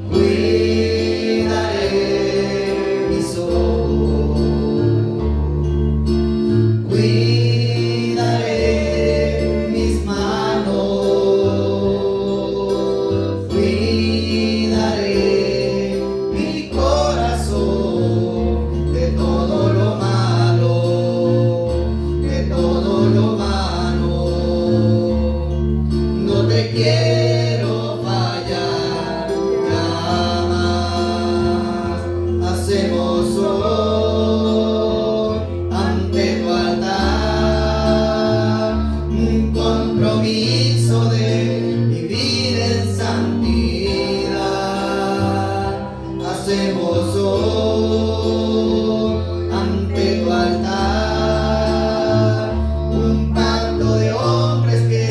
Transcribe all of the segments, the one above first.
Cuidaré mis ojos, cuidaré mis manos, cuidaré mi corazón de todo lo malo, de todo lo malo. No te quiero fallar jamás. Hacemos hoy ante tu altar un compromiso de vivir en santidad. Hacemos hoy ante tu altar un pacto de hombres que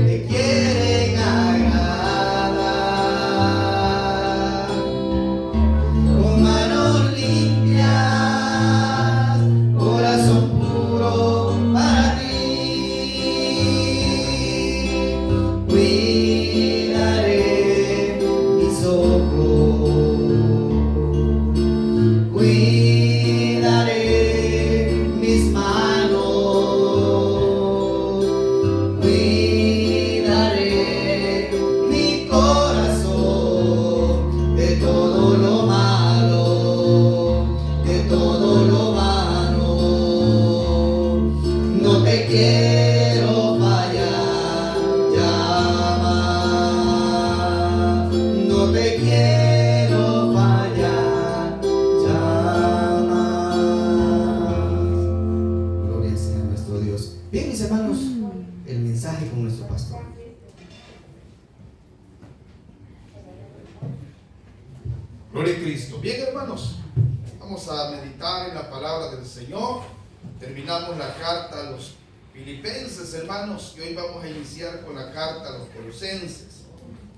te quieren agradar. Con manos limpias, corazón puro para ti. Cuidaré mis ojos, cuidaré mis manos, cuidaré mi corazón de todo lo malo, de todo lo malo. No te quiero fallar jamás, no te quiero fallar jamás. Gloria sea a nuestro Dios. Bien, mis hermanos, el mensaje con nuestro pastor. Gloria a Cristo. Bien, hermanos, vamos a meditar en la palabra del Señor. Terminamos la carta a los Filipenses, hermanos, y hoy vamos a iniciar con la carta a los Colosenses.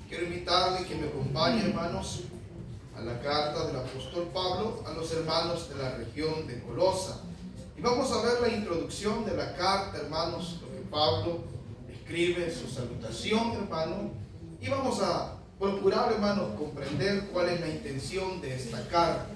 Quiero invitarle que me acompañe, hermanos, a la carta del apóstol Pablo a los hermanos de la región de Colosa. Y vamos a ver la introducción de la carta, hermanos, lo que Pablo escribe, su salutación, hermano, y vamos a procurar, hermanos, comprender cuál es la intención de esta carta.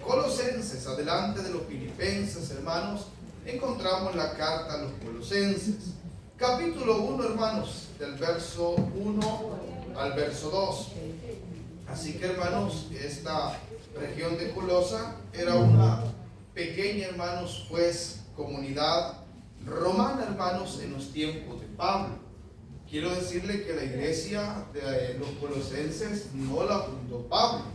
Colosenses, adelante de los Filipenses, hermanos, encontramos la carta a los Colosenses. Capítulo 1, hermanos, del verso 1 al verso 2. Así que, hermanos, esta región de Colosa era una pequeña, hermanos, pues, comunidad romana, hermanos, en los tiempos de Pablo. Quiero decirle que la iglesia de los Colosenses no la fundó Pablo,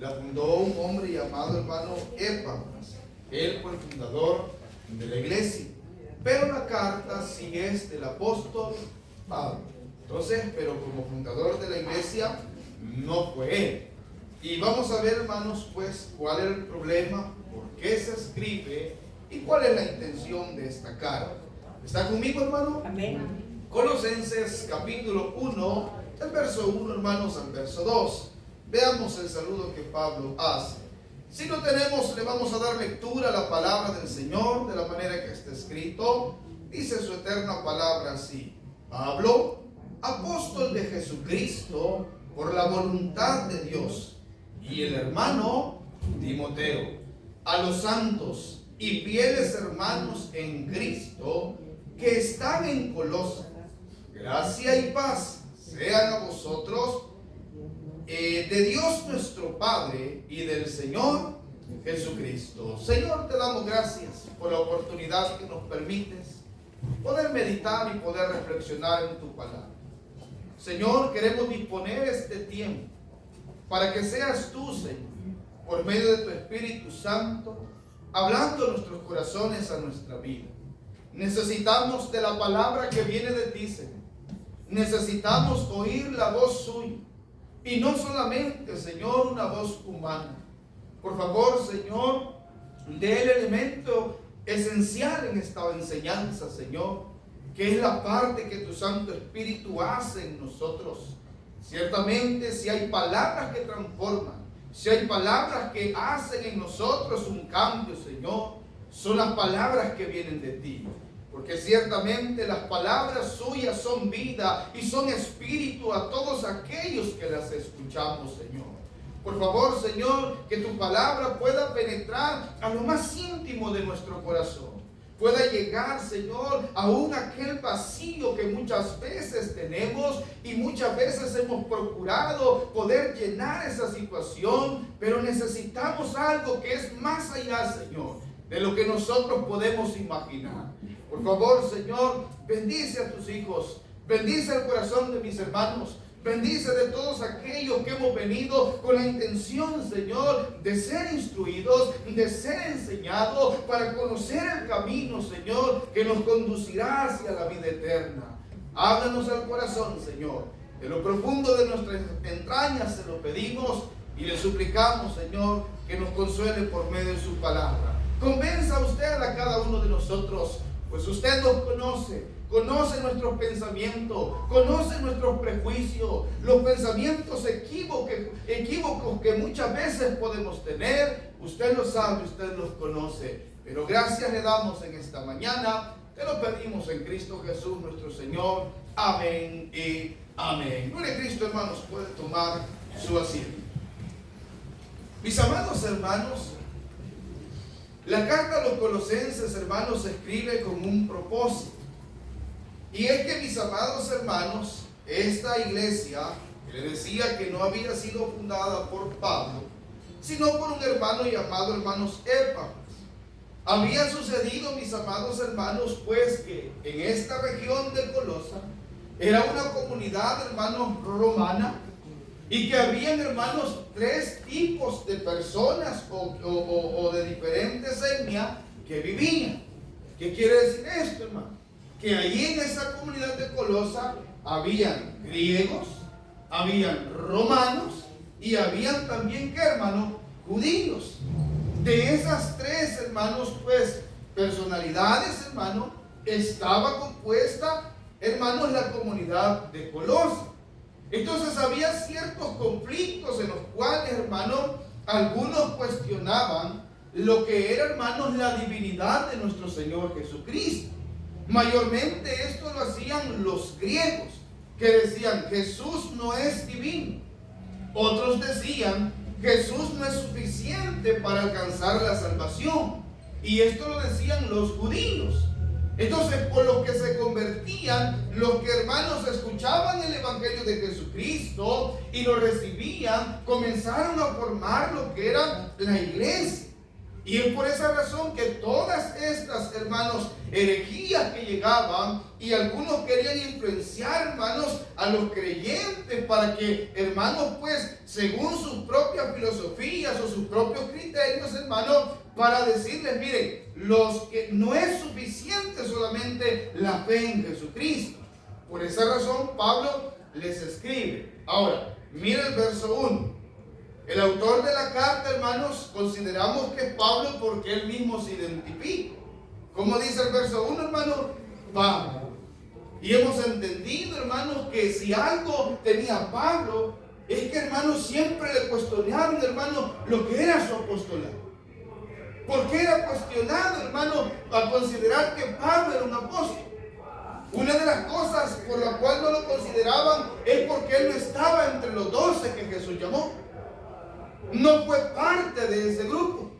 la fundó un hombre llamado, hermano, Epafras. Él fue el fundador de la iglesia, pero la carta sí es del apóstol Pablo. Entonces, pero como fundador de la iglesia no fue él. Y vamos a ver, hermanos, pues, cuál es el problema, por qué se escribe y cuál es la intención de esta carta. ¿Está conmigo, hermano? Amén. Colosenses capítulo 1, del verso 1, hermanos, al verso 2. Veamos el saludo que Pablo hace. Si lo tenemos, le vamos a dar lectura a la palabra del Señor de la manera que está escrito. Dice su eterna palabra así: Pablo, apóstol de Jesucristo por la voluntad de Dios, y el hermano Timoteo, a los santos y fieles hermanos en Cristo que están en Colosa, gracia y paz sean a vosotros de Dios nuestro Padre y del Señor Jesucristo. Señor, te damos gracias por la oportunidad que nos permites poder meditar y poder reflexionar en tu palabra. Señor, queremos disponer este tiempo para que seas tú, Señor, por medio de tu Espíritu Santo, hablando a nuestros corazones, a nuestra vida. Necesitamos de la palabra que viene de ti, Señor. Necesitamos oír la voz suya. Y no solamente, Señor, una voz humana. Por favor, Señor, dé el elemento esencial en esta enseñanza, Señor, que es la parte que tu Santo Espíritu hace en nosotros. Ciertamente, si hay palabras que transforman, si hay palabras que hacen en nosotros un cambio, Señor, son las palabras que vienen de ti. porque ciertamente las palabras suyas son vida y son espíritu a todos aquellos que las escuchamos, Señor. Por favor, Señor, que tu palabra pueda penetrar a lo más íntimo de nuestro corazón. Pueda llegar, Señor, aún aquel vacío que muchas veces tenemos y muchas veces hemos procurado poder llenar esa situación, pero necesitamos algo que es más allá, Señor, de lo que nosotros podemos imaginar. Por favor, Señor, bendice a tus hijos, bendice el corazón de mis hermanos, bendice de todos aquellos que hemos venido con la intención, Señor, de ser instruidos, de ser enseñados, para conocer el camino, Señor, que nos conducirá hacia la vida eterna. Háblanos al corazón, Señor. De lo profundo de nuestras entrañas se lo pedimos y le suplicamos, Señor, que nos consuele por medio de su palabra. Convenza usted a cada uno de nosotros, pues usted nos conoce nuestros pensamientos, conoce nuestros prejuicios, los pensamientos equívocos que muchas veces podemos tener. Usted lo sabe, usted los conoce, pero gracias le damos en esta mañana. Te lo pedimos en Cristo Jesús nuestro Señor. Amén y amén. Gloria a Cristo, hermanos, puede tomar su asiento. Mis amados hermanos, la carta a los Colosenses, hermanos, se escribe con un propósito. Y es que, mis amados hermanos, esta iglesia, que le decía que no había sido fundada por Pablo, sino por un hermano llamado hermanos Epafras. Había sucedido, mis amados hermanos, pues que en esta región de Colosa era una comunidad, hermanos, romana, y que habían, hermanos, tres tipos de personas o de diferentes etnias que vivían. ¿Qué quiere decir esto, hermano? Que allí en esa comunidad de Colosa habían griegos, habían romanos y habían también, ¿qué, hermano? Judíos. De esas tres, hermanos, pues, personalidades, hermano, estaba compuesta, hermanos, la comunidad de Colosa. Entonces había ciertos conflictos en los cuales, hermanos, algunos cuestionaban lo que era, hermanos, la divinidad de nuestro Señor Jesucristo. Mayormente esto lo hacían los griegos, que decían Jesús no es divino. Otros decían Jesús no es suficiente para alcanzar la salvación. Y esto lo decían los judíos. Entonces, por los que se convertían, los que, hermanos, escuchaban el Evangelio de Jesucristo y lo recibían, comenzaron a formar lo que era la iglesia. Y es por esa razón que todas estas, hermanos, herejías que llegaban, y algunos querían influenciar, hermanos, a los creyentes para que, hermanos, pues, según sus propias filosofías o sus propios criterios, hermanos, para decirles, miren, los que no es suficiente solamente la fe en Jesucristo. Por esa razón, Pablo les escribe. Ahora, mira el verso 1. El autor de la carta, hermanos, consideramos que es Pablo porque él mismo se identifica. ¿Cómo dice el verso 1, hermano? Pablo. Y hemos entendido, hermanos, que si algo tenía Pablo, es que, hermanos, siempre le cuestionaron, hermanos, lo que era su apostolado. ¿Por qué era cuestionado, hermano, a considerar que Pablo era un apóstol? Una de las cosas por la cual no lo consideraban es porque él no estaba entre los 12 que Jesús llamó. No fue parte de ese grupo,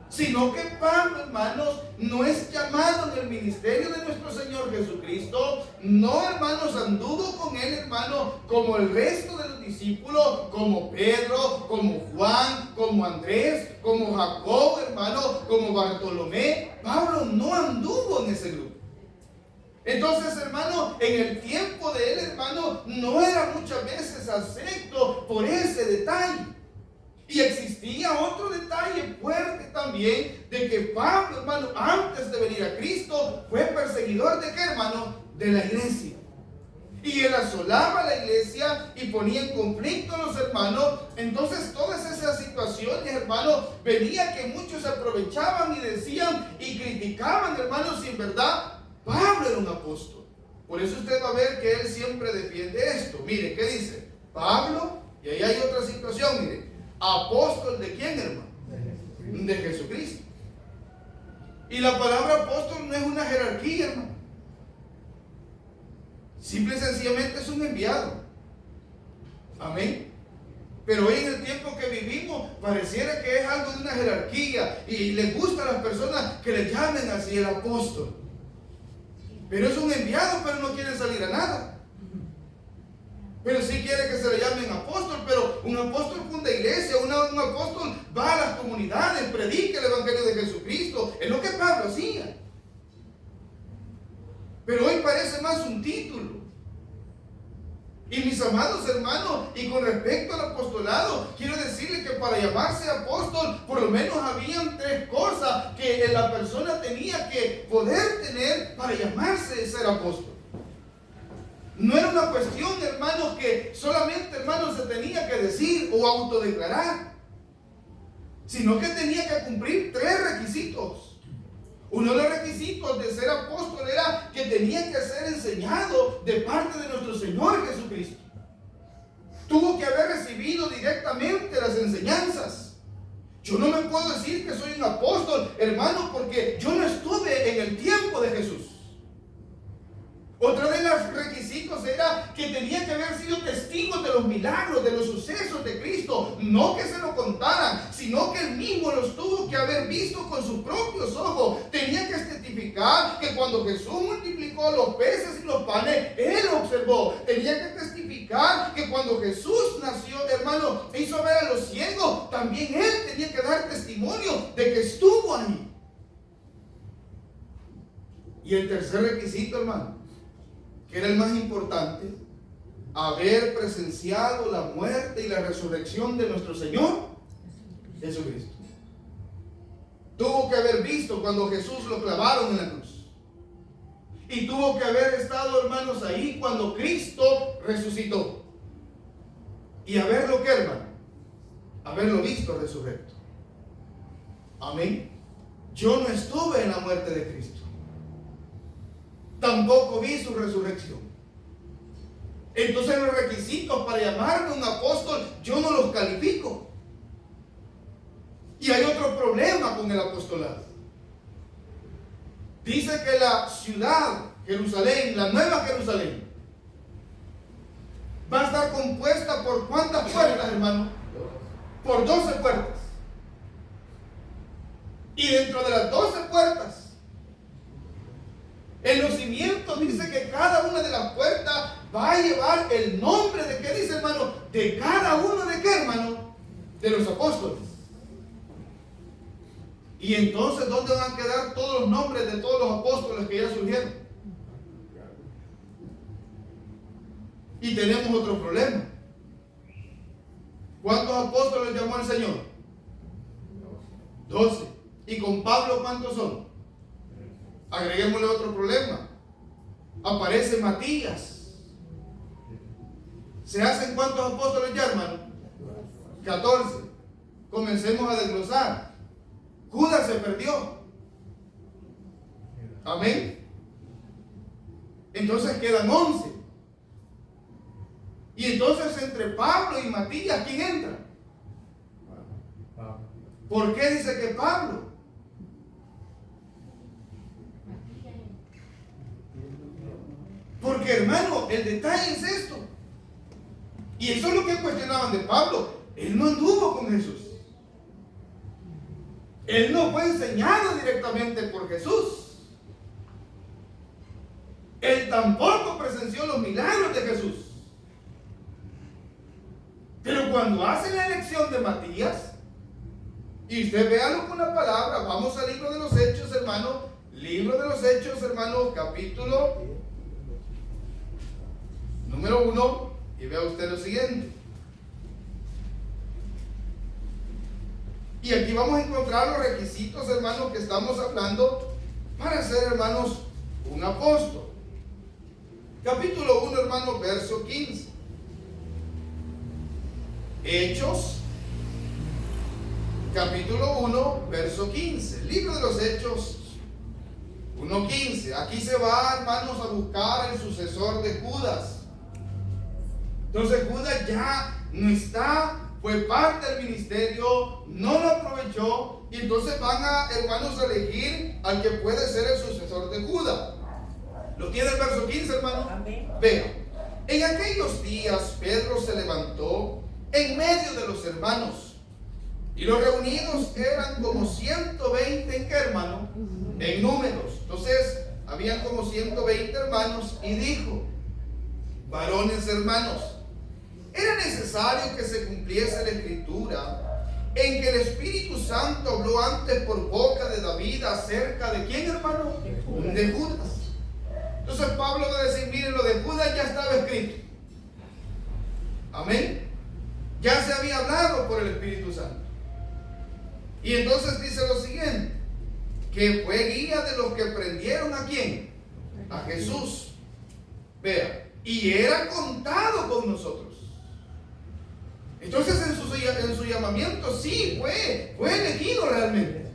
sino que Pablo, hermanos, no es llamado en el ministerio de nuestro Señor Jesucristo. No, hermanos, anduvo con él, hermano, como el resto de los discípulos, como Pedro, como Juan, como Andrés, como Jacob, hermano, como Bartolomé. Pablo no anduvo en ese grupo. Entonces, hermano, en el tiempo de él, hermano, no era muchas veces acepto por ese detalle. Y existía otro detalle fuerte también, de que Pablo, hermano, antes de venir a Cristo, fue perseguidor de qué, hermano, de la iglesia. Y él asolaba la iglesia y ponía en conflicto a los hermanos. Entonces todas esas situaciones, hermano, venía que muchos se aprovechaban y decían y criticaban, hermanos, si en verdad Pablo era un apóstol. Por eso usted va a ver que él siempre defiende esto. Mire, ¿qué dice? Pablo, y ahí hay otra situación, mire. ¿Apóstol de quién, hermano? De Jesucristo. Y la palabra apóstol no es una jerarquía, hermano. Simple y sencillamente es un enviado. Amén. Pero hoy en el tiempo que vivimos pareciera que es algo de una jerarquía y les gusta a las personas que le llamen así el apóstol. Pero es un enviado, pero no quiere salir a nada. Pero sí quiere que se le llamen apóstol, pero un apóstol funda iglesia, un apóstol va a las comunidades, predica el evangelio de Jesucristo. Es lo que Pablo hacía. Pero hoy parece más un título. Y mis amados hermanos, y con respecto al apostolado, quiero decirles que para llamarse apóstol, por lo menos habían 3 cosas que la persona tenía que poder tener para llamarse ser apóstol. No era una cuestión, hermanos, que solamente, hermanos, se tenía que decir o autodeclarar, sino que tenía que cumplir 3 requisitos. Uno de los requisitos de ser apóstol era que tenía que ser enseñado de parte de nuestro Señor Jesucristo. Tuvo que haber recibido directamente las enseñanzas. Yo no me puedo decir que soy un apóstol, hermano, porque yo no estuve en el tiempo de Jesús. Otro de los requisitos era que tenía que haber sido testigos de los milagros, de los sucesos de Cristo. No que se lo contaran, sino que él mismo los tuvo que haber visto con sus propios ojos. Tenía que testificar que cuando Jesús multiplicó los peces y los panes, él lo observó. Tenía que testificar que cuando Jesús nació, hermano, hizo ver a los ciegos, también él tenía que dar testimonio de que estuvo ahí. Y el tercer requisito, hermano, que era el más importante, haber presenciado la muerte y la resurrección de nuestro Señor Jesucristo. Tuvo que haber visto cuando Jesús lo clavaron en la cruz. Y tuvo que haber estado, hermanos, ahí cuando Cristo resucitó. Y haberlo, ¿qué, hermano? Haberlo visto resurrecto. Amén. Yo no estuve en la muerte de Cristo. Tampoco vi su resurrección. Entonces los requisitos para llamarme un apóstol, yo no los califico. Y hay otro problema con el apostolado. Dice que la ciudad, Jerusalén, la nueva Jerusalén, va a estar compuesta por ¿cuántas puertas, hermano? Por 12 puertas. Y dentro de las 12 puertas, en los cimientos dice que cada una de las puertas va a llevar el nombre de, ¿qué dice, hermano? De cada uno de qué, hermano? De los apóstoles. Y entonces, ¿dónde van a quedar todos los nombres de todos los apóstoles que ya surgieron? Y tenemos otro problema. ¿Cuántos apóstoles llamó el Señor? 12. ¿Y con Pablo cuántos son? Agreguémosle otro problema. Aparece Matías. ¿Se hacen cuántos apóstoles ya, hermano? 14. Comencemos a desglosar. Judas se perdió. Amén. Entonces quedan 11. Y entonces entre Pablo y Matías, ¿quién entra? ¿Por qué dice que Pablo? Porque, hermano, el detalle es esto. Y eso es lo que cuestionaban de Pablo. Él no anduvo con Jesús. Él no fue enseñado directamente por Jesús. Él tampoco presenció los milagros de Jesús. Pero cuando hace la elección de Matías, y usted véalo con la palabra, vamos al libro de los Hechos, hermano. Libro de los Hechos, hermano, capítulo número 1, y vea usted lo siguiente. Y aquí vamos a encontrar los requisitos, hermanos, que estamos hablando para ser, hermanos, un apóstol. Capítulo 1, hermano, verso 15. Hechos, capítulo 1, verso 15. Libro de los Hechos 1:15. Aquí se va, hermanos, a buscar el sucesor de Judas. Entonces Judas ya no está fue parte del ministerio, no lo aprovechó, y entonces van a, hermanos, a elegir al que puede ser el sucesor de Judas. ¿Lo tiene el verso 15, hermano? Vea, en aquellos días Pedro se levantó en medio de los hermanos, y los reunidos eran como 120, ¿en qué, hermano? En números. Entonces, habían como 120 hermanos, y dijo: varones hermanos, era necesario que se cumpliese la escritura en que el Espíritu Santo habló antes por boca de David acerca de ¿quién, hermano? De Judas. Entonces Pablo va a decir: miren, lo de Judas ya estaba escrito. Amén. Ya se había hablado por el Espíritu Santo. Y entonces dice lo siguiente: que fue guía de los que prendieron ¿a quién? A Jesús. Vea, y era contado con nosotros. Entonces en su llamamiento sí fue elegido realmente,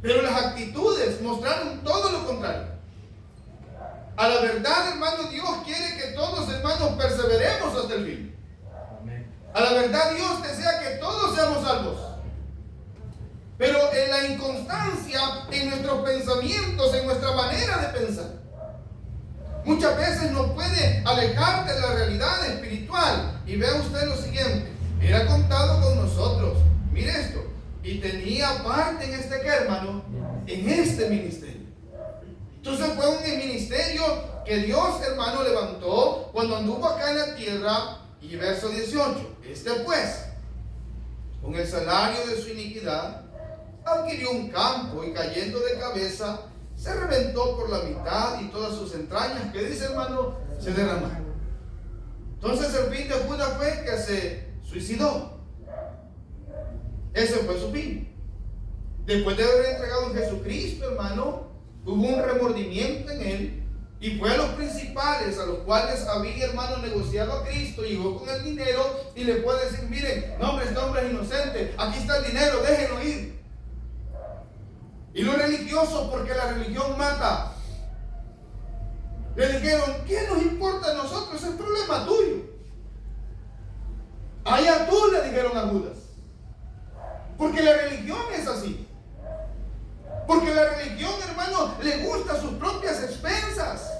pero las actitudes mostraron todo lo contrario. A la verdad, hermano, Dios quiere que todos, hermanos, perseveremos hasta el fin. A la verdad, Dios desea que todos seamos salvos, pero en la inconstancia en nuestros pensamientos, en nuestra manera de pensar, muchas veces nos puede alejar de la realidad espiritual. Y vea usted lo siguiente: era contado con nosotros, mire esto, y tenía parte en este, ¿qué, hermano? En este ministerio. Entonces fue un ministerio que Dios, hermano, levantó cuando anduvo acá en la tierra. Y verso 18: este pues, con el salario de su iniquidad, adquirió un campo, y cayendo de cabeza, se reventó por la mitad, y todas sus entrañas, ¿qué dice, hermano? Se derramaron. Entonces el fin de Judas fue que se suicidó. Ese fue su fin. Después de haber entregado en Jesucristo, hermano, hubo un remordimiento en él, y fue a los principales, a los cuales había, hermano, negociado a Cristo, y llegó con el dinero, y le puede decir: miren, no, hombre, este hombre es inocente, aquí está el dinero, déjenlo ir. Y los religiosos, porque la religión mata, le dijeron: ¿qué nos importa a nosotros? Es problema tuyo. Allá tú, le dijeron a Judas. Porque la religión es así. Porque la religión, hermano, le gusta sus propias expensas.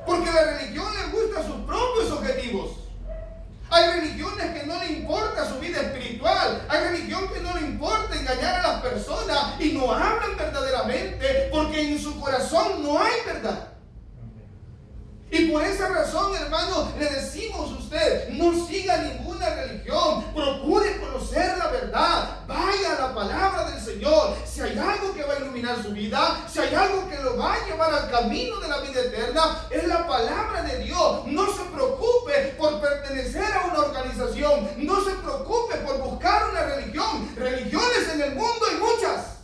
Porque la religión le gusta sus propios objetivos. Hay religiones que no le importa su vida espiritual. Hay religión que no le importa engañar a las personas, y no hablan verdaderamente porque en su corazón no hay verdad. Y por esa razón, hermano, le decimos a usted: no siga ninguna religión, procure conocer la verdad, vaya a la palabra del Señor. Si hay algo que va a iluminar su vida, si hay algo que lo va a llevar al camino de la vida eterna, es la palabra de Dios. No se preocupe por pertenecer a una organización, no se preocupe por buscar una religión. Religiones en el mundo hay muchas,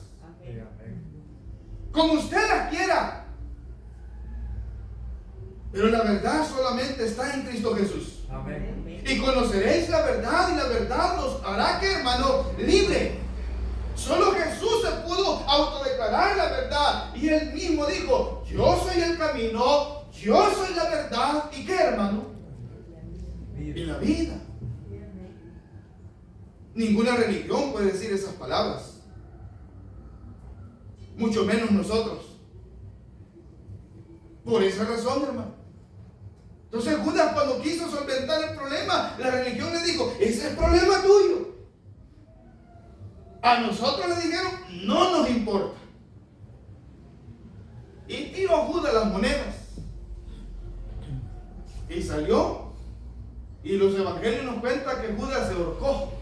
como usted las quiera. Pero la verdad solamente está en Cristo Jesús. Amén. Y conoceréis la verdad, y la verdad nos hará, ¿qué, hermano? Libre. Solo Jesús se pudo autodeclarar la verdad, y él mismo dijo: yo soy el camino, yo soy la verdad, ¿y qué, hermano? Y la vida. Ninguna religión puede decir esas palabras, mucho menos nosotros. Por esa razón, hermano. Entonces Judas, cuando quiso solventar el problema, la religión le dijo: ese es el problema tuyo. A nosotros le dijeron: no nos importa. Y tiró a Judas las monedas, y salió. Y los evangelios nos cuentan que Judas se ahorcó.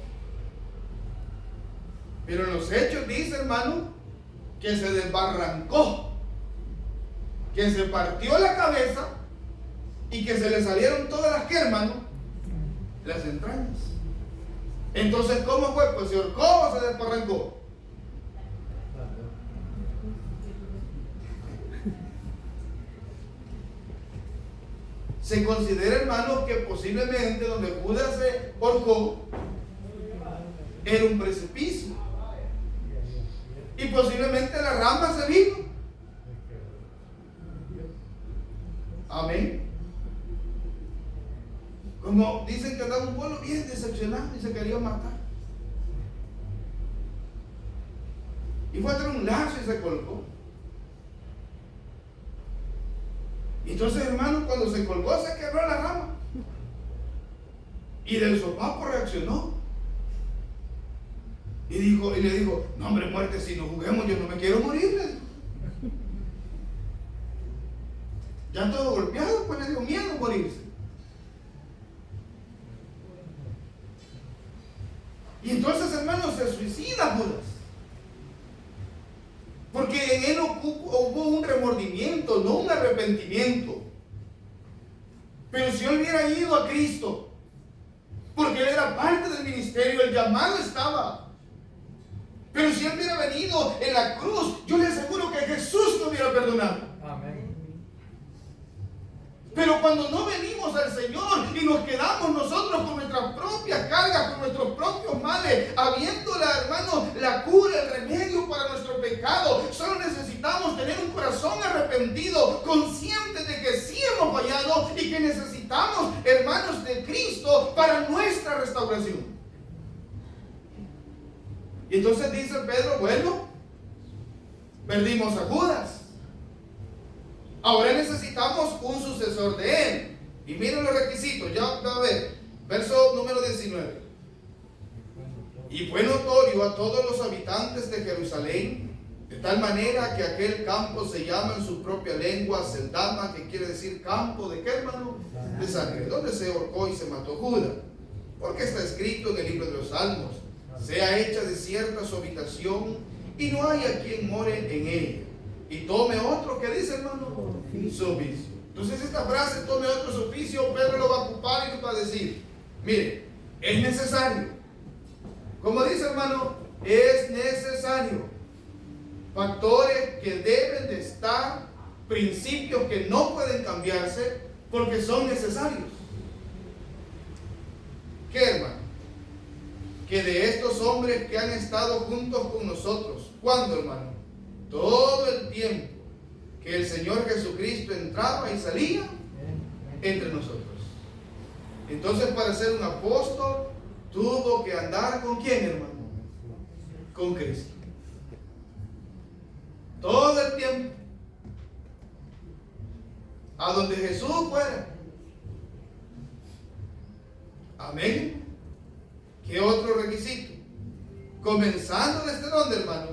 Pero en los hechos dice, hermano, que se desbarrancó, que se partió la cabeza, y que se le salieron todas las, ¿qué, hermano? Las entrañas. Entonces, ¿cómo fue? Pues se ahorcó o se desbarrancó. Se considera, hermano, que posiblemente donde Judas se ahorcó era un precipicio, y posiblemente la rama se vino. Amén. Como dicen que andaba un pueblo bien decepcionado y se quería matar. Y fue a traer un lazo y se colgó. Y entonces, hermano, cuando se colgó se quebró la rama. Y del sopapo reaccionó. Y le dijo, no hombre, muerte, si no juguemos, yo no me quiero morir. Le dijo. Ya todo golpeado, pues le dio miedo morirse. Y entonces, hermano, se suicida Judas. Porque en él hubo un remordimiento, no un arrepentimiento. Pero si él hubiera ido a Cristo, porque él era parte del ministerio, el llamado estaba. Pero si él hubiera venido en la cruz, yo le aseguro que Jesús lo hubiera perdonado. Amén. Pero cuando no venimos al Señor y nos quedamos nosotros con nuestras propias cargas, con nuestros propios males, habiendo, hermano, la cura, el remedio para nuestro pecado, solo necesitamos tener un corazón arrepentido, conscientes de que sí hemos fallado y que necesitamos, hermanos, de Cristo para nuestra restauración. Y entonces dice Pedro, bueno, perdimos a Judas. Ahora necesitamos un sucesor de él. Y miren los requisitos, ya va a ver, verso número 19. Y fue notorio a todos los habitantes de Jerusalén, de tal manera que aquel campo se llama en su propia lengua Seldama, que quiere decir campo de qué, hermano? De sangre, donde se ahorcó y se mató Judas. Porque está escrito en el libro de los Salmos, sea hecha desierta su habitación y no haya quien more en ella. Y tome otro, ¿qué dice, hermano? Su oficio. Entonces esta frase, tome otro su oficio, Pedro lo va a ocupar y nos va a decir, mire, es necesario. Como dice, hermano, es necesario. Factores que deben de estar, principios que no pueden cambiarse porque son necesarios. ¿Qué, hermano? Que de estos hombres que han estado juntos con nosotros, ¿cuándo, hermano? Todo el tiempo que el Señor Jesucristo entraba y salía entre nosotros. Entonces, para ser un apóstol, tuvo que andar ¿con quién, hermano? Con Cristo. Todo el tiempo. A donde Jesús fuera. Amén. ¿Qué otro requisito? Comenzando desde dónde, hermano?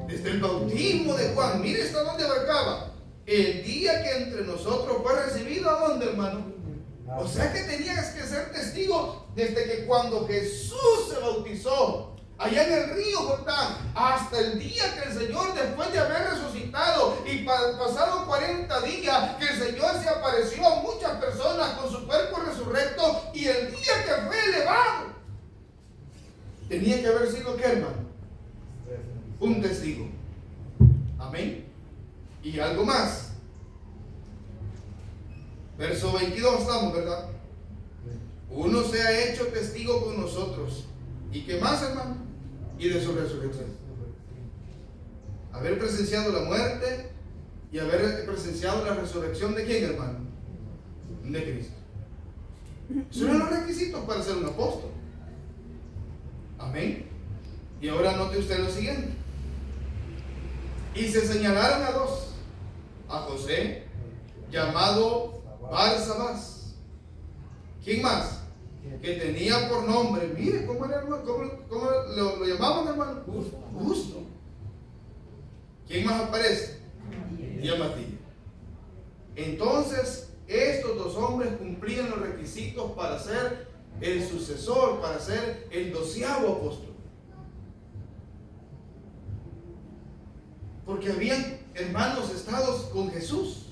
Desde el bautismo de Juan. Mire hasta dónde abarcaba. El día que entre nosotros fue recibido, ¿a dónde, hermano? O sea que tenías que ser testigo desde que cuando Jesús se bautizó allá en el río Jordán, hasta el día que el Señor, después de haber resucitado y pasado 40 días, que el Señor se apareció a muchas personas con su cuerpo resurrecto, y el día que fue elevado, tenía que haber sido, ¿qué, hermano? Un testigo. Amén. Y algo más. Verso 22 estamos, ¿verdad? Uno se ha hecho testigo con nosotros. ¿Y qué más, hermano? Y de su resurrección. Haber presenciado la muerte y haber presenciado la resurrección de ¿quién, hermano? De Cristo. Esos eran los requisitos para ser un apóstol. Amén. Y ahora note usted lo siguiente. Y se señalaron a dos. A José, llamado Barsabás. ¿Quién más? Que tenía por nombre, mire cómo era, hermano, cómo lo llamaban, hermano. Justo. ¿Quién más aparece? Y a Matías. Entonces, estos dos hombres cumplían los requisitos para ser el sucesor, para ser el 12º apóstol. Porque habían, hermanos, estados con Jesús.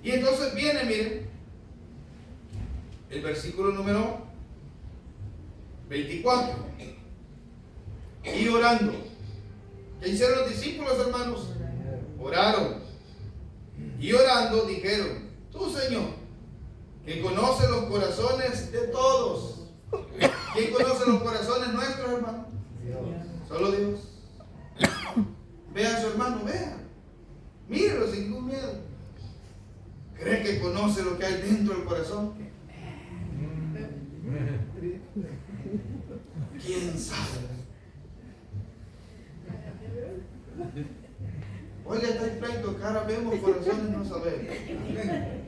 Y entonces viene, miren, el versículo número 24. Y orando. ¿Qué hicieron los discípulos, hermanos? Oraron. Y orando dijeron, tú, Señor, que conoces los corazones de todos. ¿Quién conoce los corazones nuestros, hermano? Solo Dios. Vea a su hermano, vea. Mírelo sin ningún miedo. ¿Cree que conoce lo que hay dentro del corazón? ¿Quién sabe? Oiga, está el pleito, cara vemos, corazones no sabemos.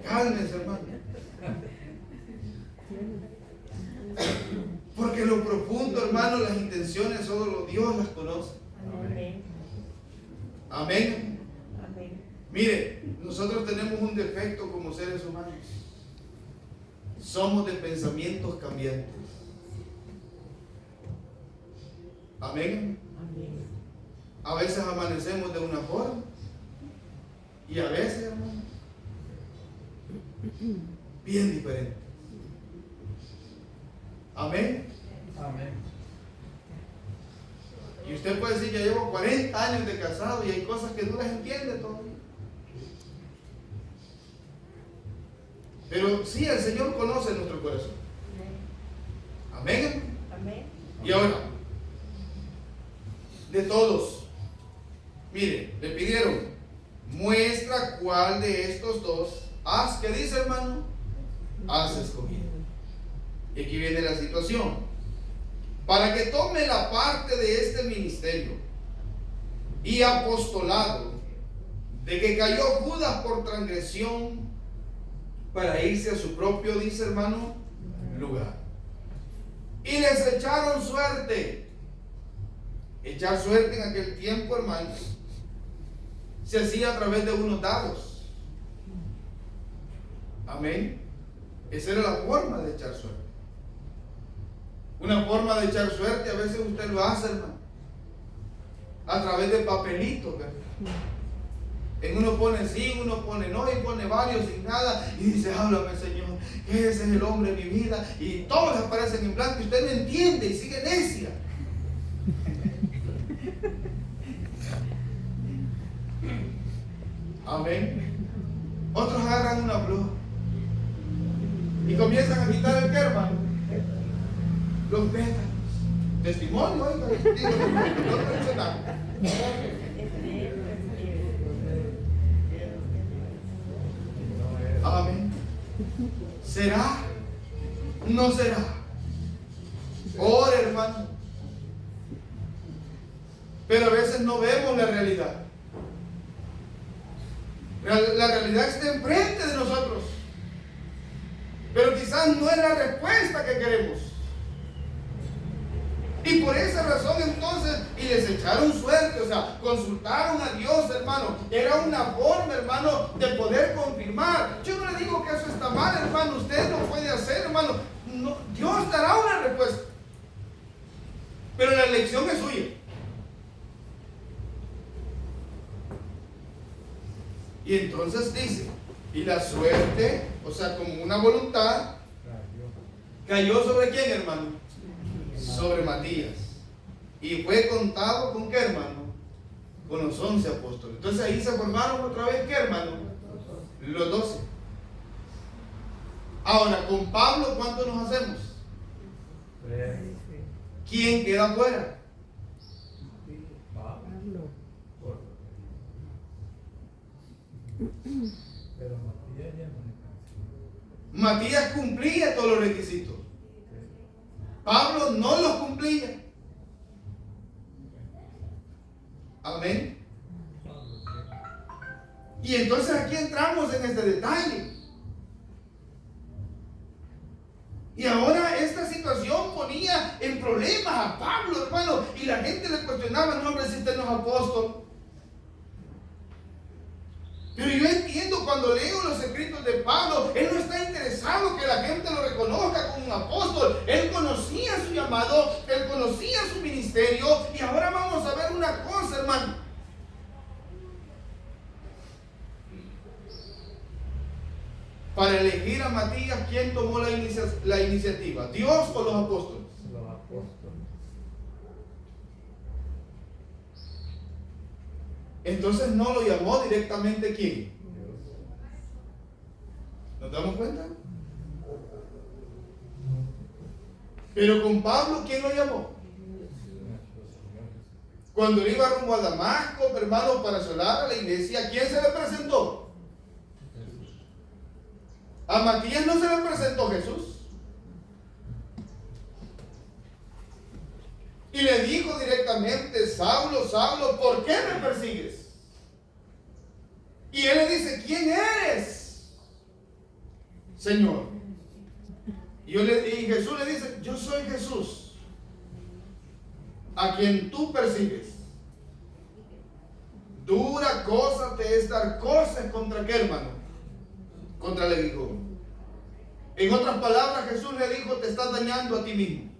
Cálmense, hermano. Porque en lo profundo, hermano, las intenciones solo Dios las conoce. Amén. Amén. Amén. Mire, nosotros tenemos un defecto como seres humanos. Somos de pensamientos cambiantes. Amén. Amén. A veces amanecemos de una forma y a veces, hermano, bien diferente. Amén. Amén. Y usted puede decir, ya llevo 40 años de casado y hay cosas que no las entiende todavía. Pero sí, el Señor conoce nuestro corazón. Amén. Amén. Y ahora, de todos, mire, le pidieron, muestra cuál de estos dos has, ¿qué dice, hermano? Has escogido. Y aquí viene la situación. Para que tome la parte de este ministerio y apostolado de que cayó Judas por transgresión para irse a su propio, dice, hermano, lugar. Y les echaron suerte. Echar suerte en aquel tiempo, hermano, se hacía a través de unos dados. Amén. Esa era la forma de echar suerte. Una forma de echar suerte, a veces usted lo hace, hermano, a través de papelitos, ¿verdad? En uno pone sí, uno pone no, y pone varios sin nada, y dice, háblame, Señor, que ese es el hombre de mi vida, y todos aparecen en blanco, y usted no entiende, y sigue necia. Amén. Otros agarran una flor y comienzan a quitar el que, hermano, los pétalos. Testimonio, oiga, digo, no tradicional. Amén. ¿Será? ¿No será? Ore, hermano. Pero a veces no vemos la realidad. La realidad está enfrente de nosotros. Pero quizás no es la respuesta que queremos. Y por esa razón entonces, y les echaron suerte, o sea, consultaron a Dios, hermano. Era una forma, hermano, de poder confirmar. Yo no le digo que eso está mal, hermano. Usted lo puede hacer, hermano. No, Dios dará una respuesta. Pero la elección es suya. Y entonces dice, y la suerte, o sea, como una voluntad, cayó sobre quién, hermano? Sobre Matías. Y fue contado con qué, hermano? Con los 11 apóstoles. Entonces ahí se formaron otra vez, ¿qué, hermano? Los 12. Ahora, con Pablo, ¿cuánto nos hacemos? ¿Quién queda fuera? Pero Matías ya no. Matías cumplía todos los requisitos. Pablo no los cumplía. Amén. Y entonces aquí entramos en este detalle. Y ahora esta situación ponía en problemas a Pablo, hermano. Y la gente le cuestionaba, no, hombre, si usted no es apóstol. Pero yo entiendo cuando leo los escritos de Pablo, él no está interesado que la gente lo reconozca como un apóstol. Él conocía su llamado, él conocía su ministerio. Y ahora vamos a ver una cosa, hermano. Para elegir a Matías, ¿quién tomó la iniciativa? ¿Dios o los apóstoles? Los apóstoles. Entonces no lo llamó directamente ¿quién? Dios. ¿Nos damos cuenta? Pero con Pablo, ¿quién lo llamó? Cuando él iba rumbo a Damasco, hermano, para solar a la iglesia, ¿quién se le presentó? A Matías no se le presentó Jesús. Y le dijo directamente: Saulo, Saulo, ¿por qué me persigues? Y él le dice: ¿quién eres, Señor? Y Jesús le dice: yo soy Jesús, a quien tú persigues. Dura cosa te es dar cosas contra qué, hermano, contra el aguijón. En otras palabras, Jesús le dijo: te estás dañando a ti mismo.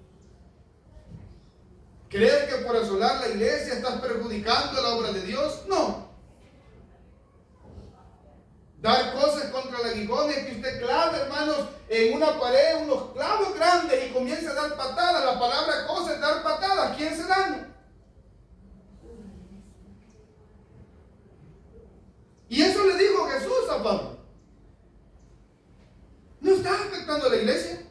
¿Crees que por asolar la iglesia estás perjudicando la obra de Dios? No. Dar cosas contra el aguijón es que usted clave, hermanos, en una pared unos clavos grandes y comience a dar patadas. La palabra cosa es dar patadas. ¿Quién se daña? Y eso le dijo Jesús a Pablo. No está afectando a la iglesia,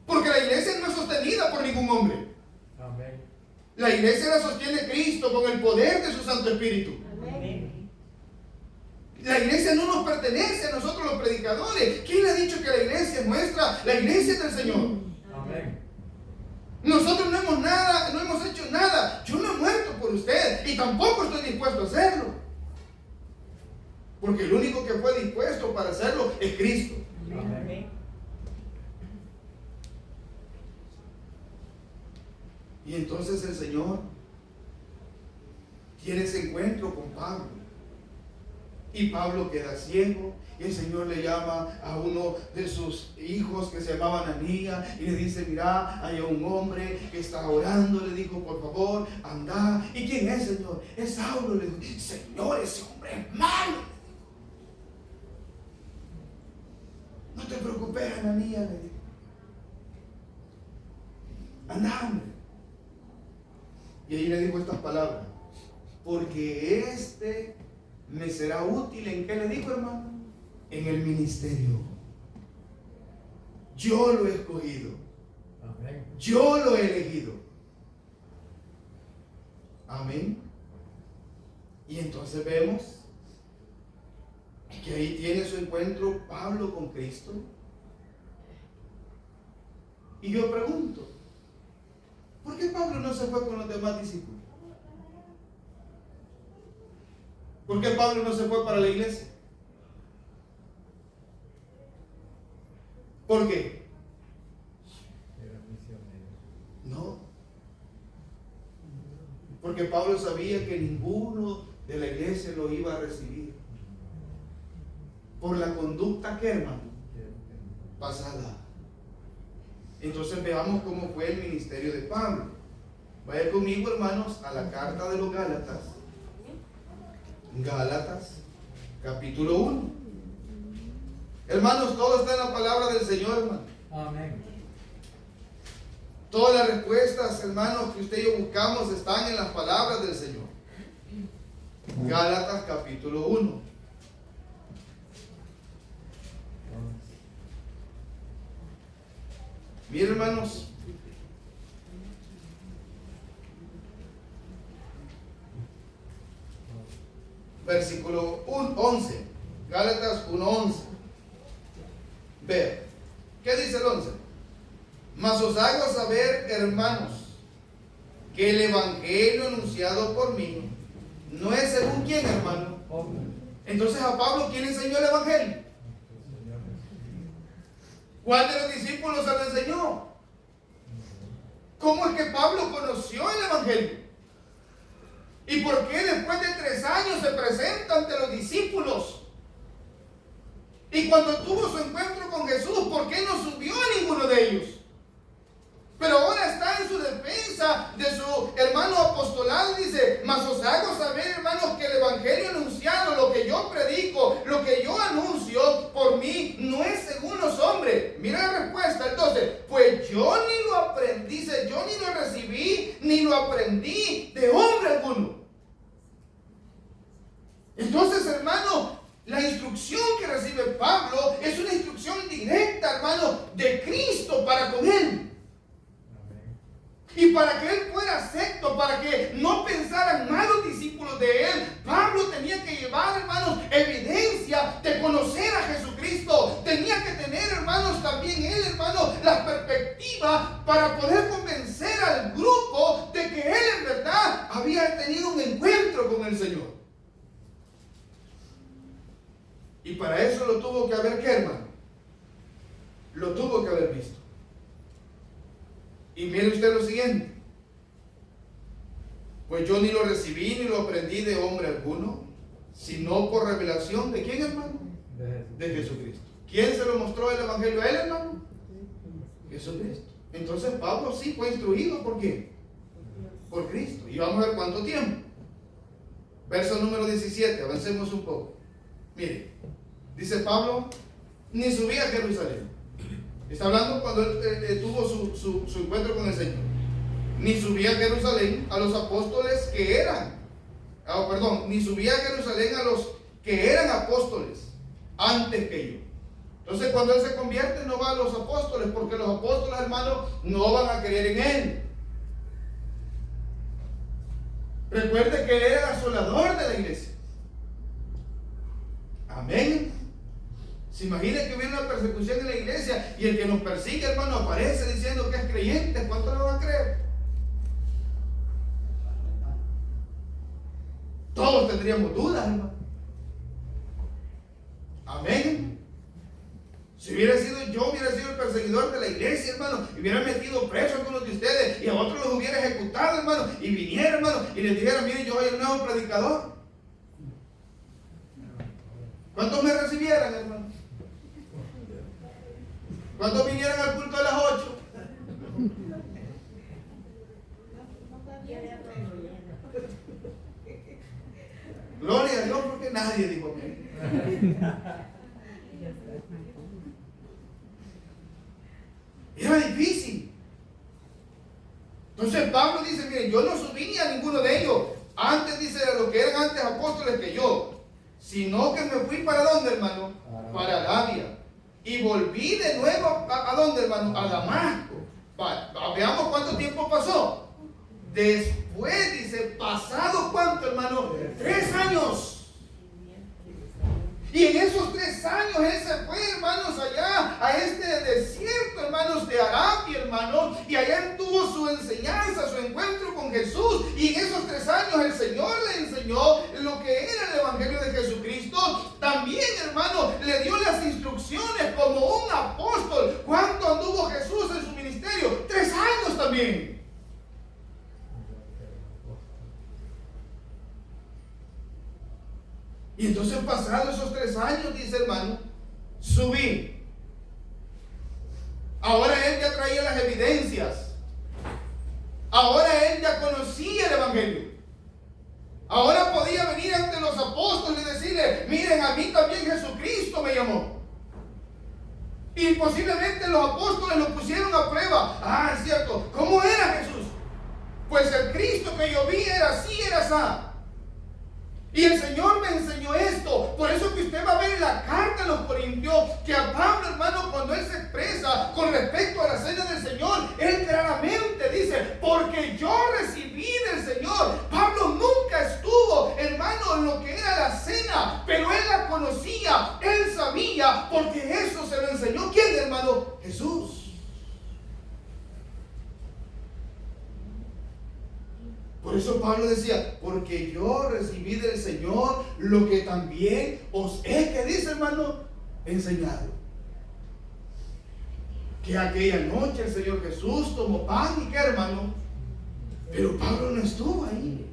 porque la iglesia no es sostenida por ningún hombre. Amén. La iglesia la sostiene Cristo con el poder de su Santo Espíritu. Amén. La iglesia no nos pertenece a nosotros los predicadores. ¿Quién le ha dicho que la iglesia es nuestra? La iglesia es del Señor. Amén. Nosotros no hemos hecho nada. Yo no he muerto por usted y tampoco estoy dispuesto a hacerlo, porque el único que fue dispuesto para hacerlo es Cristo. Amén. Y entonces el Señor tiene ese encuentro con Pablo. Y Pablo queda ciego. Y el Señor le llama a uno de sus hijos que se llamaba Ananías y le dice: mira, hay un hombre que está orando. Le dijo: por favor, anda. ¿Y quién es, Señor? Es Saulo. Le dijo: Señor, ese hombre es malo. No te preocupes, Ananías, le dijo. Anda, hombre. Y ahí le dijo estas palabras: porque este me será útil. ¿En qué le dijo, hermano? En el ministerio. Yo lo he escogido. Amén. Yo lo he elegido. Amén. Y entonces vemos que ahí tiene su encuentro Pablo con Cristo. Y yo pregunto: ¿por qué Pablo no se fue con los demás discípulos? ¿Por qué Pablo no se fue para la iglesia? ¿Por qué? Era misionero. No. Porque Pablo sabía que ninguno de la iglesia lo iba a recibir por la conducta que, hermano, pasada. Entonces veamos cómo fue el ministerio de Pablo. Vaya conmigo, hermanos, a la carta de los Gálatas. Gálatas, capítulo 1. Hermanos, todo está en la palabra del Señor, hermano. Amén. Todas las respuestas, hermanos, que usted y yo buscamos están en las palabras del Señor. Gálatas, capítulo 1. Miren, hermanos, versículo 11, Gálatas 1:11. Ver, ¿qué dice el 11? Mas os hago saber, hermanos, que el evangelio anunciado por mí no es según quién, hermano. Entonces, a Pablo, ¿quién enseñó el evangelio? ¿Cuál de los discípulos se lo enseñó? ¿Cómo es que Pablo conoció el evangelio? ¿Y por qué después de 3 años se presenta ante los discípulos? Y cuando tuvo su encuentro con Jesús, ¿por qué no subió a ninguno de ellos? Pero ahora está en su defensa de su hermano apostolado. Dice: mas os hago saber, hermanos, que el evangelio anunciado, lo que yo predico, lo que yo anuncio por mí, no es según los hombres. Mira la respuesta, el 12. Pues yo ni lo aprendí, dice, yo ni lo recibí, ni lo aprendí de hombre alguno. Entonces, hermano, la instrucción que recibe Pablo es una instrucción directa, hermano, de Cristo para con él. Y para que él fuera acepto, para que no pensaran mal los discípulos de él, Pablo tenía que llevar, hermanos, evidencia de conocer a Jesucristo. Tenía que tener, hermanos, también él, hermanos, la perspectiva para poder convencer al Y mire usted lo siguiente. Pues yo ni lo recibí ni lo aprendí de hombre alguno, sino por revelación de ¿quién, hermano? De Jesucristo. ¿Quién se lo mostró el evangelio a él, hermano? Jesucristo. Entonces Pablo sí fue instruido. ¿Por qué? Por Cristo. Y vamos a ver cuánto tiempo. Verso número 17, avancemos un poco. Mire, dice Pablo, ni subí a Jerusalén. Está hablando cuando él tuvo su encuentro con el Señor. Ni subí a Jerusalén a los apóstoles que eran, ni subí a Jerusalén a los que eran apóstoles antes que yo. Entonces cuando él se convierte no va a los apóstoles, porque los apóstoles, hermanos, no van a creer en él. Recuerde que él era el asolador de la iglesia. Amén. Se imagina que hubiera una persecución en la iglesia y el que nos persigue, hermano, aparece diciendo que es creyente. ¿Cuánto le van a creer? Todos tendríamos dudas, hermano. Amén. Si hubiera sido yo, hubiera sido el perseguidor de la iglesia, hermano, y hubiera metido preso a algunos de ustedes y a otros los hubiera ejecutado, hermano, y viniera, hermano, y les dijera, miren, yo soy el nuevo predicador. ¿Cuántos me recibieran, hermano? ¿Cuántos vinieran al culto a las 8? Gloria a Dios, porque nadie dijo amén. Era difícil. Entonces Pablo dice, miren, yo no subí a ninguno de ellos. Antes dice de los que eran antes apóstoles que yo, sino que me fui para ¿dónde, hermano? Para Arabia. Y volví de nuevo ¿a dónde, hermano? A Damasco. Veamos cuánto tiempo pasó. Después dice, pasado cuánto, hermano, 3 años. Y en esos 3 años él se fue, hermanos, allá a este desierto, hermanos, de Arabia, hermanos, y allá tuvo su enseñanza, su encuentro con Jesús. Y en esos 3 años el Señor le enseñó lo que era el evangelio de Jesucristo. También, hermano, le dio las instrucciones como un apóstol. ¿Cuánto anduvo Jesús en su ministerio? 3 años también. Y entonces pasados esos 3 años, dice, hermano, subí. Ahora él ya traía las evidencias. Ahora él ya conocía el evangelio. Ahora podía venir ante los apóstoles y decirle, miren, a mí también Jesucristo me llamó. Y posiblemente los apóstoles lo pusieron a prueba. Ah, es cierto. ¿Cómo era Jesús? Pues el Cristo que yo vi era así, era así. Y el Señor me enseñó esto. Por eso que usted va a ver en la carta a los Corintios que a Pablo, hermano, cuando él se expresa con respecto a la cena del Señor, él claramente dice, porque yo recibí del Señor. Pablo nunca estuvo, hermano, en lo que era la cena, pero él la conocía, él sabía, porque eso se lo enseñó. ¿Quién, hermano? Jesús. Por eso Pablo decía, porque yo recibí del Señor lo que también os he, ¿qué dice, hermano? Enseñado. Que aquella noche el Señor Jesús tomó pan y qué, hermano. Pero Pablo no estuvo ahí.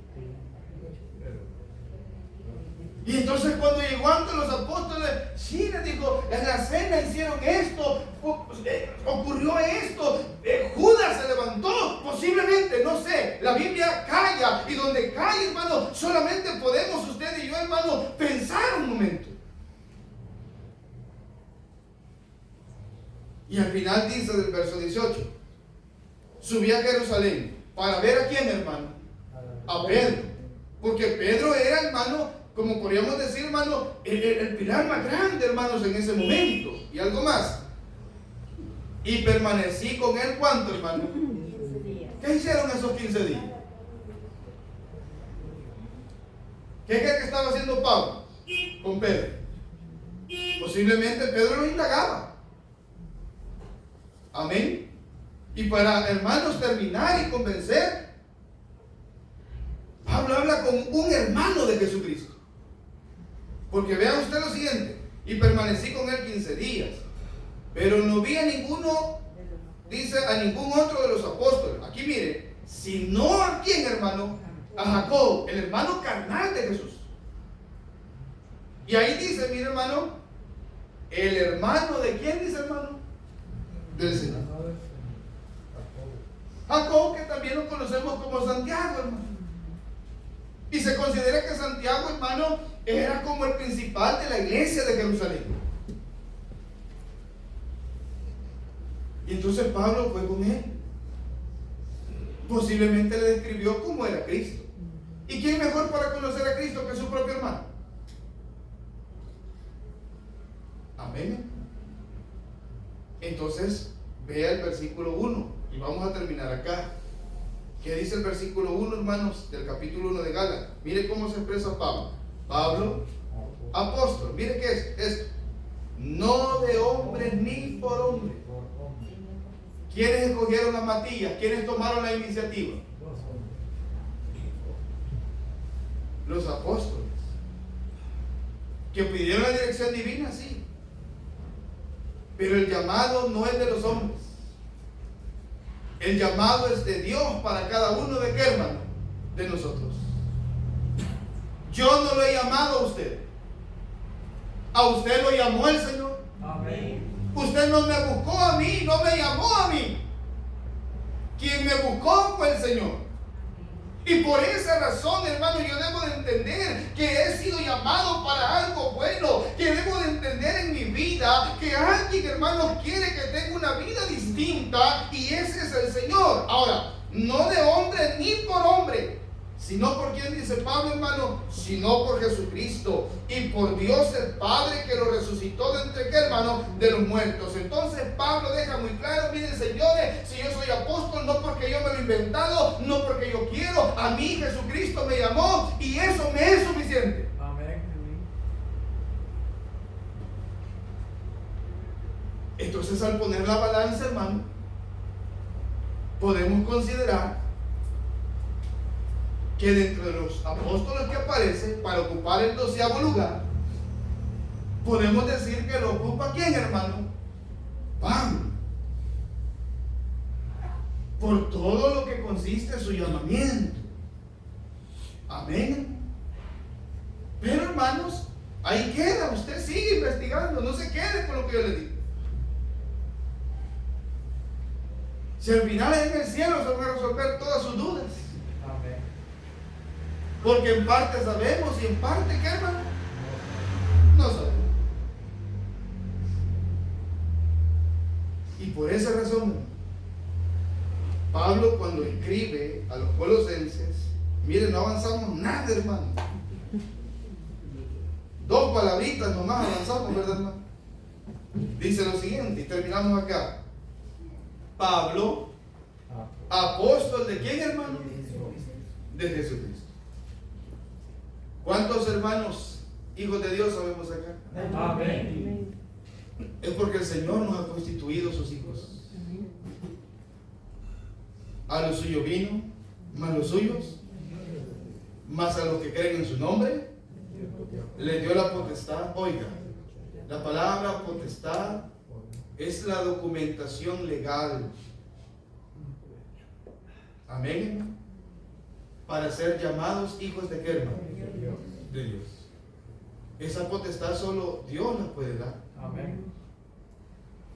Y entonces cuando llegó ante los apóstoles, sí les dijo, en la cena hicieron esto, ocurrió esto, Judas se levantó, posiblemente, no sé, la Biblia calla, y donde calla, hermano, solamente podemos usted y yo, hermano, pensar un momento. Y al final dice del verso 18, subí a Jerusalén, ¿para ver a quién, hermano? A Pedro, porque Pedro era, hermano, como podríamos decir, hermano, el pilar más grande, hermanos, en ese momento. Y algo más. Y permanecí con él, ¿cuánto, hermano? 15 días. ¿Qué hicieron esos 15 días? ¿Qué cree que estaba haciendo Pablo con Pedro? Posiblemente Pedro lo indagaba. Amén. Y para, hermanos, terminar y convencer, Pablo habla con un hermano de Jesucristo. Porque vea usted lo siguiente, y permanecí con él 15 días, pero no vi a ninguno dice a ningún otro de los apóstoles. Aquí mire, sino a quién, hermano, a Jacob, el hermano carnal de Jesús. Y ahí dice, mire hermano, el hermano de quién, dice hermano, del Señor. Jacob, que también lo conocemos como Santiago, hermano. Y se considera que Santiago, hermano, era como el principal de la iglesia de Jerusalén. Y entonces Pablo fue con él. Posiblemente le describió cómo era Cristo. ¿Y quién mejor para conocer a Cristo que su propio hermano? Amén. Entonces, vea el versículo 1 y vamos a terminar acá. ¿Qué dice el versículo 1, hermanos, del capítulo 1 de Gálatas? Mire cómo se expresa Pablo. Pablo, apóstol. Mire qué es esto. No de hombres ni por hombre. ¿Quiénes escogieron a Matías? ¿Quiénes tomaron la iniciativa? Los apóstoles. ¿Que pidieron la dirección divina? Sí. Pero el llamado no es de los hombres. El llamado es de Dios para cada uno de qué, hermano, de nosotros. Yo no lo he llamado a usted. A usted lo llamó el Señor. Amén. Usted no me buscó a mí, no me llamó a mí. Quien me buscó fue el Señor. Y por esa razón, hermano, yo debo de entender que he sido llamado para algo bueno, que debo de entender en mi vida que alguien, hermano, quiere que tenga una vida distinta y ese es el Señor. Ahora, no de hombre ni por hombre, sino por quien dice Pablo, hermano, sino por Jesucristo y por Dios el Padre que lo resucitó de entre qué, hermano, de los muertos. Entonces Pablo deja muy claro, miren señores, si yo soy apóstol no porque yo me lo he inventado, no porque yo quiero, a mí Jesucristo me llamó y eso me es suficiente. Amén. Entonces al poner la balanza, hermano, podemos considerar que dentro de los apóstoles que aparecen para ocupar el 12º lugar, podemos decir que lo ocupa ¿quién, hermano? Pablo. Por todo lo que consiste en su llamamiento. Amén. Pero hermanos, ahí queda, usted sigue investigando, no se quede con lo que yo le digo. Si al final en el cielo se van a resolver todas sus dudas. Amén. Porque en parte sabemos y en parte, ¿qué, hermano? No sabemos. Y por esa razón, Pablo cuando escribe a los colosenses, miren, no avanzamos nada, hermano. 2 palabritas nomás avanzamos, ¿verdad, hermano? Dice lo siguiente, y terminamos acá. Pablo, apóstol de quién, hermano? De Jesucristo. ¿Cuántos hermanos, hijos de Dios, sabemos acá? Amén. Es porque el Señor nos ha constituido sus hijos. A los suyos vino, más los suyos, más a los que creen en su nombre, le dio la potestad. Oiga, la palabra potestad es la documentación legal. Amén. Para ser llamados hijos de qué, hermano? De Dios. Esa potestad solo Dios la puede dar. Amén.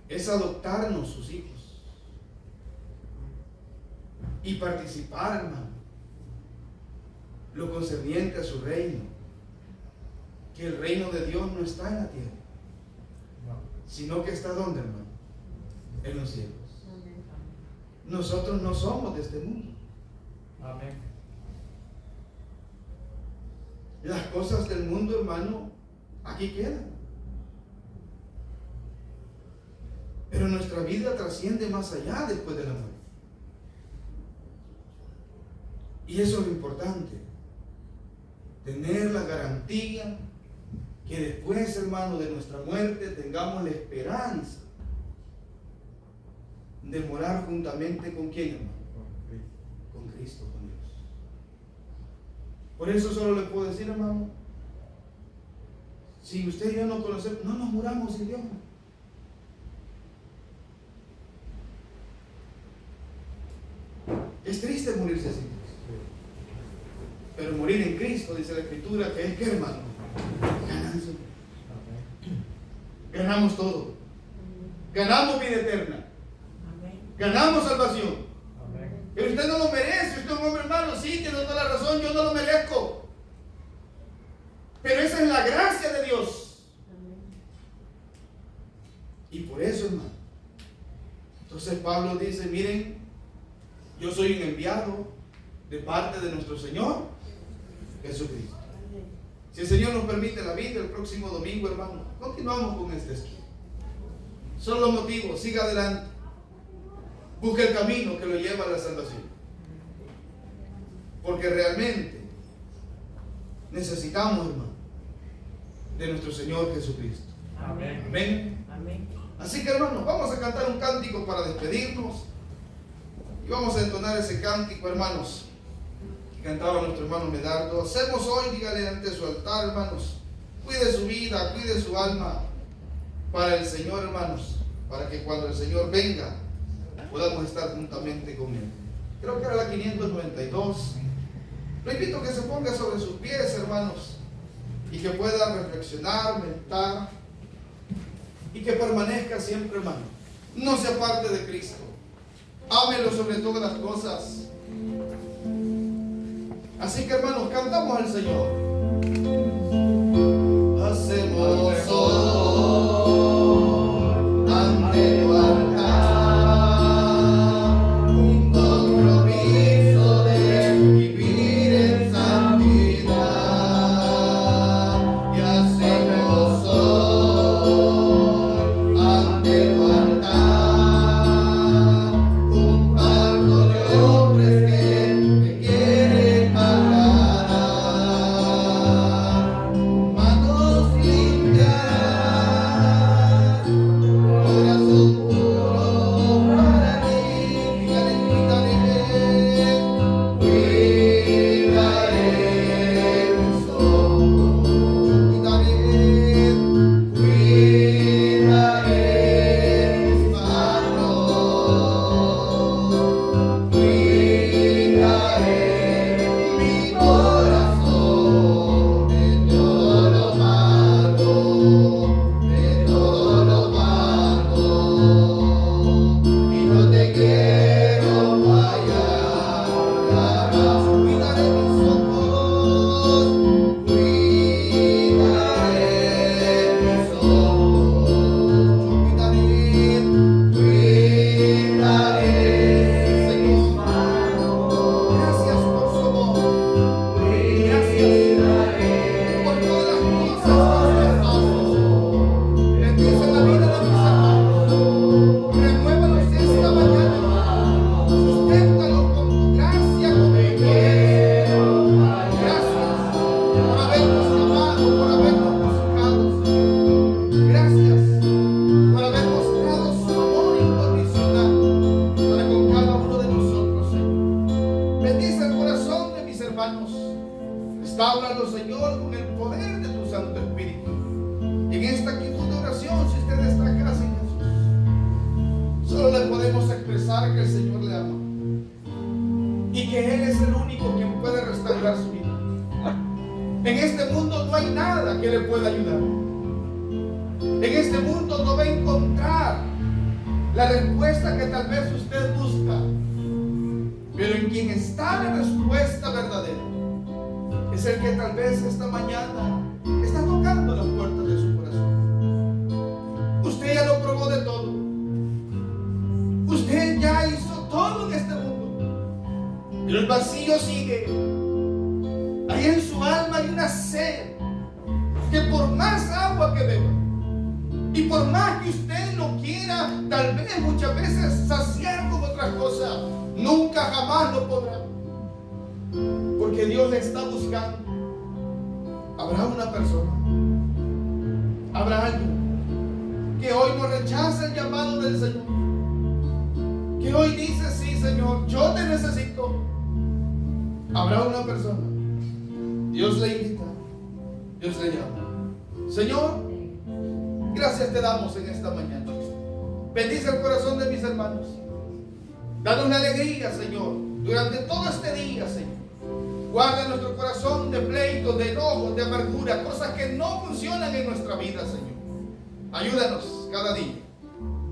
Es adoptarnos sus hijos y participar, hermano, lo concerniente a su reino. Que el reino de Dios no está en la tierra, sino que está ¿dónde, hermano? En los cielos. Nosotros no somos de este mundo. Amén. Las cosas del mundo, hermano, aquí quedan. Pero nuestra vida trasciende más allá después de la muerte. Y eso es lo importante. Tener la garantía que después, hermano, de nuestra muerte tengamos la esperanza de morar juntamente con quién, hermano? Con Cristo, con Dios. Por eso solo le puedo decir, hermano, si usted y yo no conocemos, no nos muramos sin Dios. Es triste morirse así. Pero morir en Cristo, dice la Escritura, que es que, hermano, ganancia. Ganamos todo. Ganamos vida eterna. Ganamos salvación. Pero usted no lo merece. Usted es un hombre hermano, sí, tiene toda la razón, yo no lo merezco. Pero esa es la gracia de Dios. Y por eso, hermano. Entonces Pablo dice, miren, yo soy un enviado de parte de nuestro Señor Jesucristo. Si el Señor nos permite la vida, el próximo domingo, hermano, continuamos con este estudio. Son los motivos, siga adelante. Busque el camino que lo lleva a la salvación. Porque realmente necesitamos, hermano, de nuestro Señor Jesucristo. Amén. Amén. Amén. Así que, hermanos, vamos a cantar un cántico para despedirnos. Y vamos a entonar ese cántico, hermanos, que cantaba nuestro hermano Medardo. Hacemos hoy, dígale ante su altar, hermanos. Cuide su vida, cuide su alma para el Señor, hermanos. Para que cuando el Señor venga, podamos estar juntamente con Él. Creo que era la 592. Lo invito a que se ponga sobre sus pies, hermanos, y que pueda reflexionar, meditar, y que permanezca siempre, hermano. No se aparte de Cristo. Ámelo sobre todas las cosas. Así que, hermanos, cantamos al Señor. Hacemos hoy ante tu altar un compromiso de vivir en santidad. Y hacemos hoy ante tu altar un pacto de hombres que te quieren agradar. Manos limpias, corazón puro para ti. Dígale, cuidaré mis ojos, cuidaré mis manos, cuidaré mi corazón de todo lo malo, de todo lo malo. Y no te quiero fallar, cuidaré mis ojos, cuidaré mis ojos, cuidaré, Señor. Gracias por su amor, gracias por todas las cosas que nos haces. Bendice la vida de mis hermanos, renuévalos esta mañana, susténtalos con tu gracia, con tu poder. Gracias por habernos amado, por habernos buscado, Señor. Gracias por haber mostrado su amor incondicional para con cada uno de nosotros, Señor. Bendice el corazón de mis hermanos. Restáuralo, Señor, con el poder de tu Santo Espíritu. Y en esta actitud de oración, si usted está acá sin Jesús, solo le podemos expresar que el Señor le ama y que Él es el único quien puede restaurar su vida. En este mundo no hay nada que le pueda ayudar. En este mundo no va a encontrar la respuesta que tal vez usted busca. Pero en quien está la respuesta verdadera es el que tal vez esta mañana está tocando las puertas de su corazón. Usted ya lo probó de todo. Usted ya hizo todo en este mundo. Pero el vacío sigue. Ahí en su alma hay una sed que por más agua que beba y por más que usted no quiera, tal vez muchas veces saciar con otras cosas, nunca jamás lo podrá. Porque Dios le está buscando. Habrá una persona, habrá alguien que hoy no rechaza el llamado del Señor, que hoy dice: sí, Señor, yo te necesito. Habrá una persona. Dios le invita, Dios le llama. Señor, gracias te damos en esta mañana. Bendice el corazón de mis hermanos. Danos la alegría, Señor, durante todo este día, Señor. Guarda nuestro corazón de pleitos, de enojos, de amargura, cosas que no funcionan en nuestra vida, Señor. Ayúdanos cada día.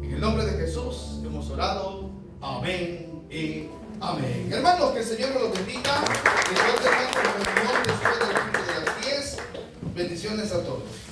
En el nombre de Jesús hemos orado. Amén y amén. Hermanos, que el Señor nos los bendiga. Que Dios te bendiga. Después del culto de las 10. Bendiciones a todos.